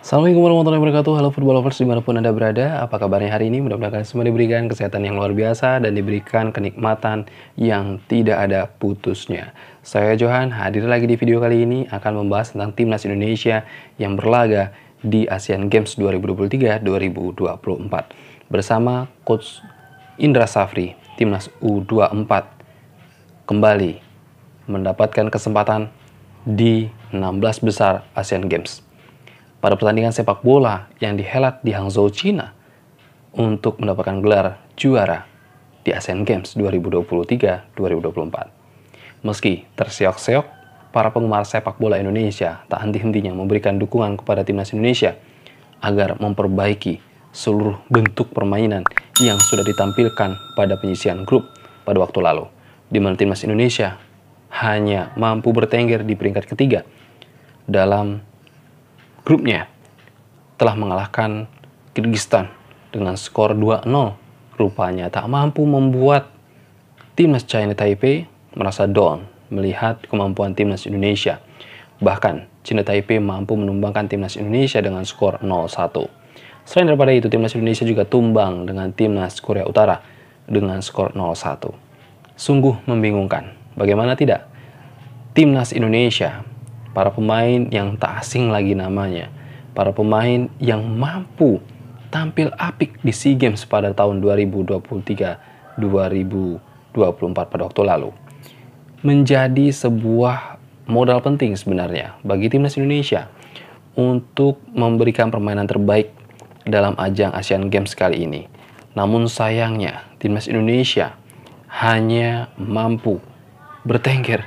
Assalamualaikum warahmatullahi wabarakatuh. Halo football lovers dimanapun Anda berada. Apa kabarnya hari ini? Mudah-mudahan semua diberikan kesehatan yang luar biasa dan diberikan kenikmatan yang tidak ada putusnya. Saya Johan, hadir lagi di video kali ini akan membahas tentang timnas Indonesia yang berlaga di Asian Games 2023-2024 bersama Coach Indra Safri. Timnas U24 kembali mendapatkan kesempatan di 16 besar Asian Games. Pada pertandingan sepak bola yang dihelat di Hangzhou, China untuk mendapatkan gelar juara di Asian Games 2023-2024. Meski terseok-seok, para penggemar sepak bola Indonesia tak henti-hentinya memberikan dukungan kepada timnas Indonesia agar memperbaiki seluruh bentuk permainan yang sudah ditampilkan pada penyisian grup pada waktu lalu, di mana timnas Indonesia hanya mampu bertengger di peringkat ketiga dalam grupnya, telah mengalahkan Kyrgyzstan dengan skor 2-0. Rupanya tak mampu membuat timnas China Taipei merasa down melihat kemampuan timnas Indonesia. Bahkan China Taipei mampu menumbangkan timnas Indonesia dengan skor 0-1. Selain daripada itu, timnas Indonesia juga tumbang dengan timnas Korea Utara dengan skor 0-1. Sungguh membingungkan. Bagaimana tidak? Timnas Indonesia, para pemain yang tak asing lagi namanya, para pemain yang mampu tampil apik di SEA Games pada tahun 2023-2024 pada waktu lalu, menjadi sebuah modal penting sebenarnya bagi timnas Indonesia untuk memberikan permainan terbaik dalam ajang Asian Games kali ini. Namun sayangnya timnas Indonesia hanya mampu bertengger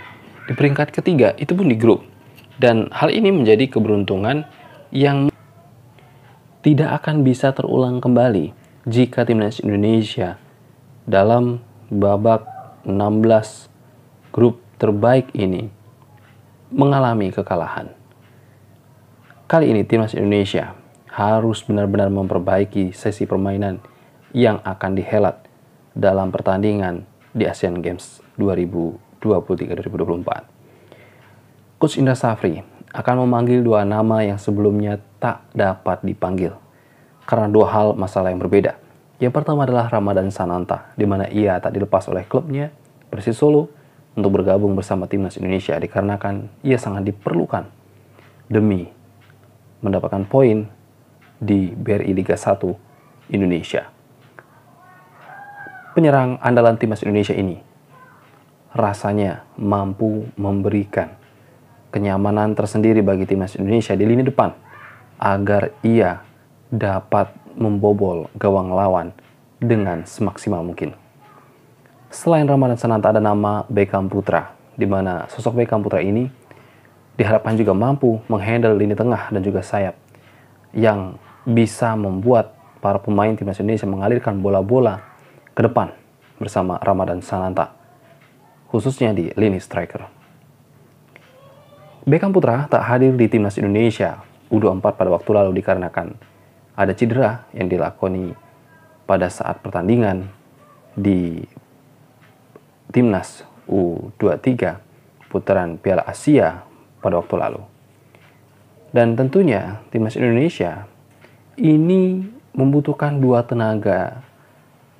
di peringkat ketiga, itu pun di grup. Dan hal ini menjadi keberuntungan yang tidak akan bisa terulang kembali jika timnas Indonesia dalam babak 16 grup terbaik ini mengalami kekalahan. Kali ini timnas Indonesia harus benar-benar memperbaiki sesi permainan yang akan dihelat dalam pertandingan di Asian Games 2023-2024. Coach Indra Safri akan memanggil dua nama yang sebelumnya tak dapat dipanggil karena dua hal masalah yang berbeda. Yang pertama adalah Ramadhan Sananta, di mana ia tak dilepas oleh klubnya Persis Solo untuk bergabung bersama timnas Indonesia dikarenakan ia sangat diperlukan demi mendapatkan poin di BRI Liga 1 Indonesia. Penyerang andalan timnas Indonesia ini rasanya mampu memberikan kenyamanan tersendiri bagi timnas Indonesia di lini depan agar ia dapat membobol gawang lawan dengan semaksimal mungkin. Selain Ramadhan Sananta ada nama Beckham Putra, di mana sosok Beckham Putra ini diharapkan juga mampu menghandle lini tengah dan juga sayap yang bisa membuat para pemain timnas Indonesia mengalirkan bola-bola ke depan bersama Ramadhan Sananta, khususnya di lini striker. Beckham Putra tak hadir di timnas Indonesia U24 pada waktu lalu dikarenakan ada cedera yang dilakoni pada saat pertandingan di timnas U23 putaran Piala Asia pada waktu lalu. Dan tentunya timnas Indonesia ini membutuhkan dua tenaga,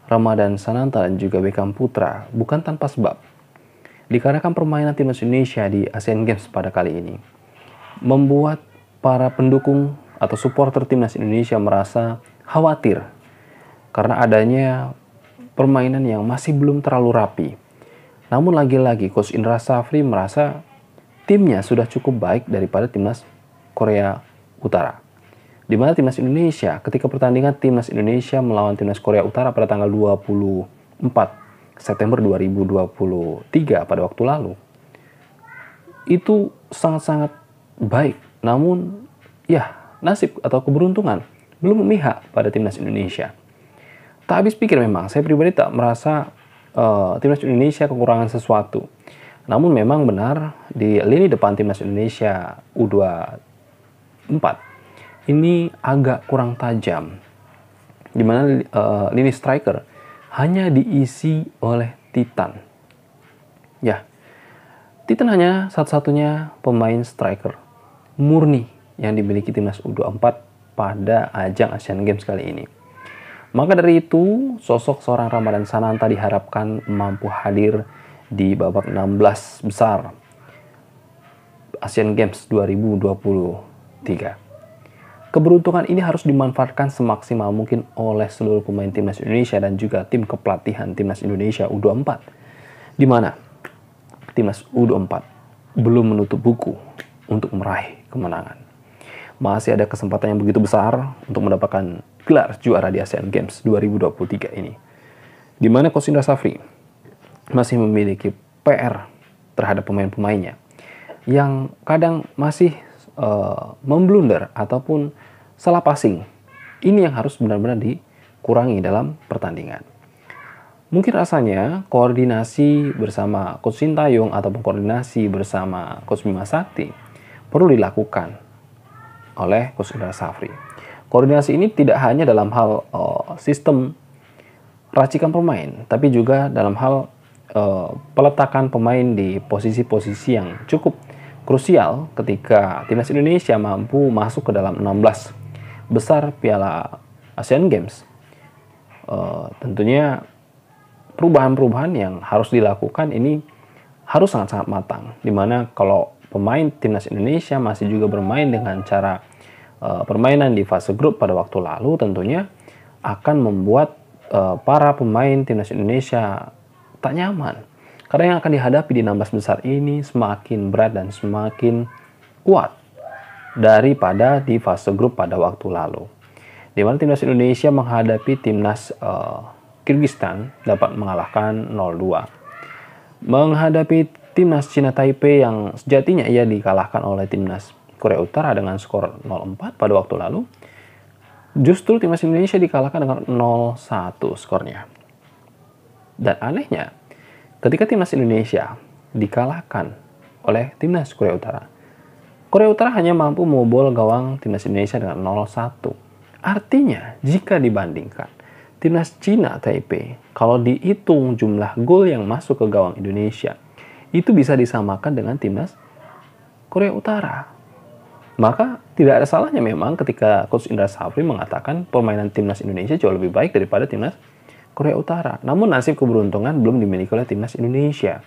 Ramadhan Sananta dan juga Beckham Putra, bukan tanpa sebab. Dikarenakan permainan timnas Indonesia di Asian Games pada kali ini membuat para pendukung atau supporter timnas Indonesia merasa khawatir karena adanya permainan yang masih belum terlalu rapi. Namun lagi-lagi Coach Indra Safri merasa timnya sudah cukup baik daripada timnas Korea Utara. Di mana timnas Indonesia ketika pertandingan timnas Indonesia melawan timnas Korea Utara pada tanggal 24 September 2023 pada waktu lalu, itu sangat-sangat baik. Namun ya nasib atau keberuntungan belum memihak pada timnas Indonesia. Tak habis pikir memang, saya pribadi tak merasa timnas Indonesia kekurangan sesuatu. Namun memang benar di lini depan timnas Indonesia U24 ini agak kurang tajam, di mana lini striker hanya diisi oleh Titan. Ya, Titan hanya satu-satunya pemain striker murni yang dimiliki timnas U24 pada ajang Asian Games kali ini. Maka dari itu, sosok seorang Ramadhan Sananta diharapkan mampu hadir di babak 16 besar Asian Games 2023. Keberuntungan ini harus dimanfaatkan semaksimal mungkin oleh seluruh pemain timnas Indonesia dan juga tim kepelatihan timnas Indonesia U24. Di mana timnas U24 belum menutup buku untuk meraih kemenangan. Masih ada kesempatan yang begitu besar untuk mendapatkan gelar juara di Asian Games 2023 ini. Di mana Coach Indra Safri masih memiliki PR terhadap pemain-pemainnya yang kadang masih memblunder ataupun salah passing. Ini yang harus benar-benar dikurangi dalam pertandingan. Mungkin rasanya koordinasi bersama Coach Sintayong ataupun koordinasi bersama Coach Bima Sakti perlu dilakukan oleh Coach Indra Safri. Koordinasi ini tidak hanya dalam hal sistem racikan pemain, tapi juga dalam hal peletakan pemain di posisi-posisi yang cukup krusial ketika timnas Indonesia mampu masuk ke dalam 16 besar Piala Asian Games. Tentunya perubahan-perubahan yang harus dilakukan ini harus sangat-sangat matang. Dimana kalau pemain timnas Indonesia masih juga bermain dengan cara permainan di fase grup pada waktu lalu, tentunya akan membuat para pemain timnas Indonesia tak nyaman. Karena yang akan dihadapi di 16 besar ini semakin berat dan semakin kuat daripada di fase grup pada waktu lalu. Di mana timnas Indonesia menghadapi timnas Kyrgyzstan dapat mengalahkan 0-2. Menghadapi timnas Cina Taipei yang sejatinya ia dikalahkan oleh timnas Korea Utara dengan skor 0-4 pada waktu lalu, justru timnas Indonesia dikalahkan dengan 0-1 skornya. Dan anehnya, ketika timnas Indonesia dikalahkan oleh timnas Korea Utara hanya mampu membobol gawang timnas Indonesia dengan 0-1. Artinya, jika dibandingkan timnas Cina Taipei, kalau dihitung jumlah gol yang masuk ke gawang Indonesia, itu bisa disamakan dengan timnas Korea Utara. Maka tidak ada salahnya memang ketika Coach Indra Safri mengatakan permainan timnas Indonesia jauh lebih baik daripada timnas Korea Utara. Namun nasib keberuntungan belum dimiliki oleh timnas Indonesia.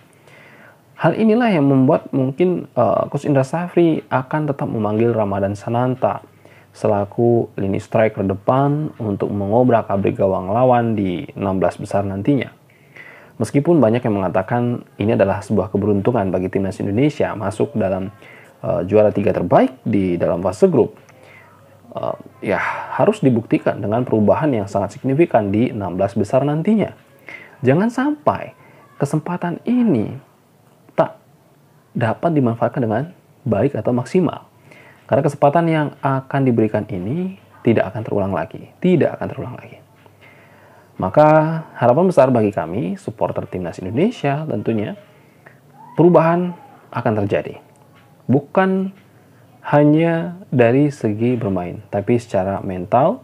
Hal inilah yang membuat mungkin Coach Indra Safri akan tetap memanggil Ramadhan Sananta selaku lini striker depan untuk mengobrak-abrik gawang lawan di 16 besar nantinya. Meskipun banyak yang mengatakan ini adalah sebuah keberuntungan bagi timnas Indonesia masuk dalam juara 3 terbaik di dalam fase grup, ya harus dibuktikan dengan perubahan yang sangat signifikan di 16 besar nantinya. Jangan sampai kesempatan ini tak dapat dimanfaatkan dengan baik atau maksimal. Karena kesempatan yang akan diberikan ini tidak akan terulang lagi. Maka harapan besar bagi kami, supporter timnas Indonesia tentunya, perubahan akan terjadi. Bukan hanya dari segi bermain, tapi secara mental.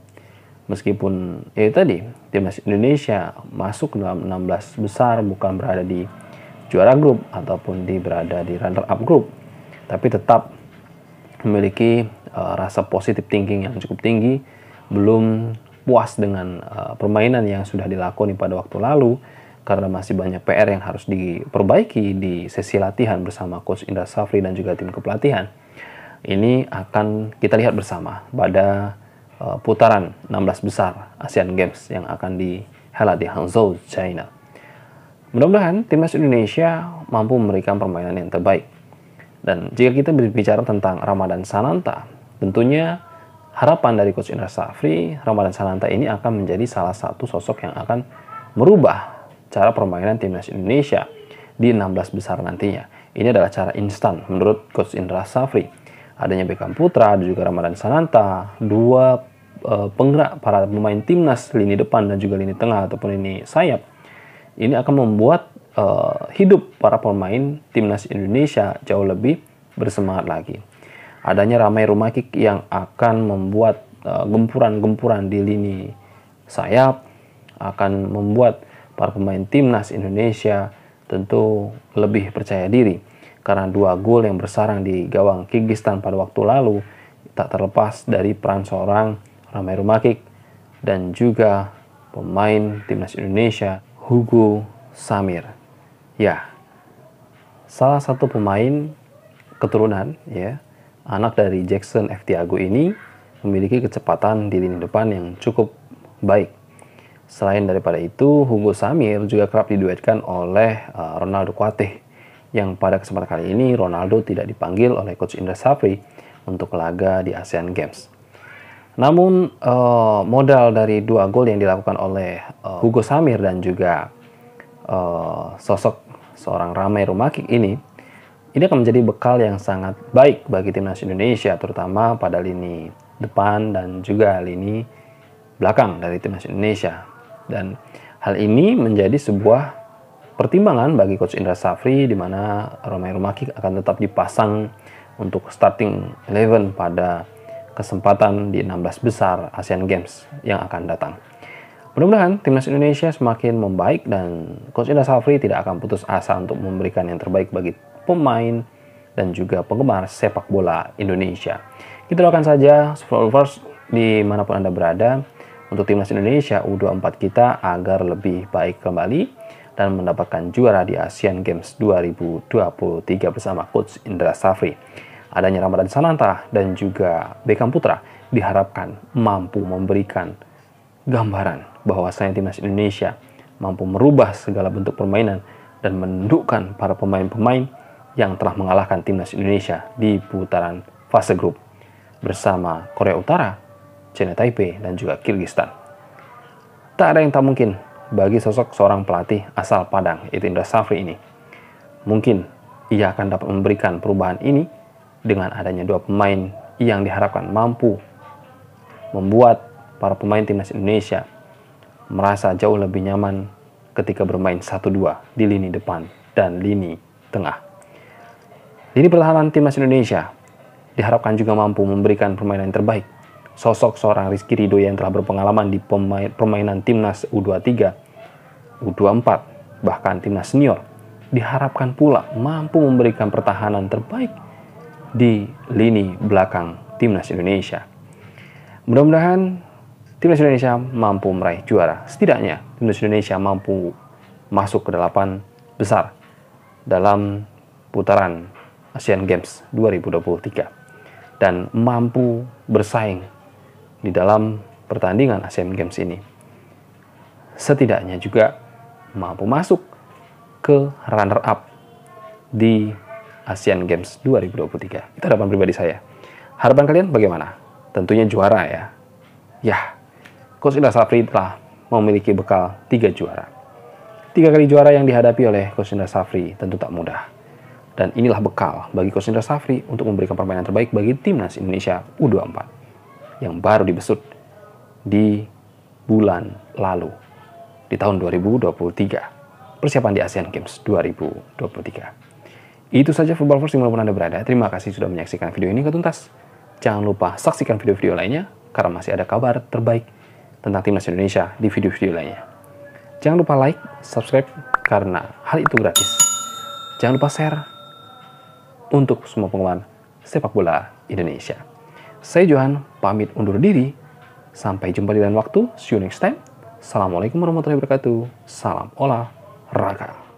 Meskipun tadi timnas Indonesia masuk dalam 16 besar, bukan berada di juara grup ataupun berada di runner up grup, tapi tetap memiliki rasa positive thinking yang cukup tinggi, belum puas dengan permainan yang sudah dilakoni pada waktu lalu, karena masih banyak PR yang harus diperbaiki di sesi latihan bersama Coach Indra Safri dan juga tim kepelatihan. Ini akan kita lihat bersama pada putaran 16 besar Asian Games yang akan dihelat di Hangzhou, China. Mudah-mudahan timnas Indonesia mampu memberikan permainan yang terbaik. Dan jika kita berbicara tentang Ramadhan Sananta, tentunya harapan dari Coach Indra Safri, Ramadhan Sananta ini akan menjadi salah satu sosok yang akan merubah cara permainan timnas Indonesia di 16 besar nantinya. Ini adalah cara instan menurut Coach Indra Safri. Adanya Beckham Putra dan juga Ramadhan Sananta, dua penggerak para pemain timnas lini depan dan juga lini tengah ataupun lini sayap. Ini akan membuat hidup para pemain timnas Indonesia jauh lebih bersemangat lagi. Adanya Ramai Rumakik yang akan membuat gempuran-gempuran di lini sayap, akan membuat para pemain timnas Indonesia tentu lebih percaya diri. Karena 2 gol yang bersarang di gawang Kyrgyzstan pada waktu lalu tak terlepas dari peran seorang Ramai Rumakik dan juga pemain timnas Indonesia Hugo Samir. Ya, salah satu pemain keturunan ya, anak dari Jackson F. Tiago ini memiliki kecepatan di lini depan yang cukup baik. Selain daripada itu, Hugo Samir juga kerap diduetkan oleh Ronaldo Kuateh, yang pada kesempatan kali ini Ronaldo tidak dipanggil oleh Coach Indra Safri untuk laga di Asian Games. Namun modal dari 2 gol yang dilakukan oleh Hugo Samir dan juga sosok seorang Ramai Rumakik ini akan menjadi bekal yang sangat baik bagi timnas Indonesia, terutama pada lini depan dan juga lini belakang dari timnas Indonesia. Dan hal ini menjadi sebuah pertimbangan bagi Coach Indra Safri, di mana Ramai Rumakik akan tetap dipasang untuk starting 11 pada kesempatan di 16 besar Asian Games yang akan datang. Mudah-mudahan timnas Indonesia semakin membaik dan Coach Indra Safri tidak akan putus asa untuk memberikan yang terbaik bagi pemain dan juga penggemar sepak bola Indonesia. Kita doakan saja followers dimanapun Anda berada untuk timnas Indonesia U24 kita agar lebih baik kembali dan mendapatkan juara di Asian Games 2023 bersama Coach Indra Safri. Adanya Ramadan Sananta dan juga Beckham Putra diharapkan mampu memberikan gambaran bahwasanya timnas Indonesia mampu merubah segala bentuk permainan dan menundukkan para pemain-pemain yang telah mengalahkan timnas Indonesia di putaran fase grup bersama Korea Utara, China Taipei, dan juga Kyrgyzstan. Tak ada yang tak mungkin bagi sosok seorang pelatih asal Padang, yaitu Indra Safri ini. Mungkin ia akan dapat memberikan perubahan ini dengan adanya 2 pemain yang diharapkan mampu membuat para pemain timnas Indonesia merasa jauh lebih nyaman ketika bermain 1-2 di lini depan dan lini tengah. Lini pertahanan timnas Indonesia diharapkan juga mampu memberikan permainan yang terbaik. Sosok seorang Rizky Ridho yang telah berpengalaman di permainan timnas U23, U24, bahkan timnas senior, diharapkan pula mampu memberikan pertahanan terbaik di lini belakang timnas Indonesia. Mudah-mudahan timnas Indonesia mampu meraih juara. Setidaknya timnas Indonesia mampu masuk ke 8 besar dalam putaran Asian Games 2023 dan mampu bersaing di dalam pertandingan Asian Games ini. Setidaknya juga mampu masuk ke runner up di Asian Games 2023. Itu harapan pribadi saya. Harapan kalian bagaimana? Tentunya juara ya. Ya, Coach Indra Safri telah memiliki bekal 3 juara. 3 kali juara yang dihadapi oleh Coach Indra Safri tentu tak mudah. Dan inilah bekal bagi Coach Indra Safri untuk memberikan permainan terbaik bagi timnas Indonesia U24 yang baru dibesut di bulan lalu, di tahun 2023. Persiapan di Asian Games 2023. Itu saja Footballers dimanapun Anda berada. Terima kasih sudah menyaksikan video ini ke tuntas. Jangan lupa saksikan video-video lainnya, karena masih ada kabar terbaik tentang timnas Indonesia di video-video lainnya. Jangan lupa like, subscribe, karena hal itu gratis. Jangan lupa share untuk semua penggemar sepak bola Indonesia. Saya Johan, pamit undur diri. Sampai jumpa di lain waktu. See you next time. Assalamualaikum warahmatullahi wabarakatuh. Salam olahraga.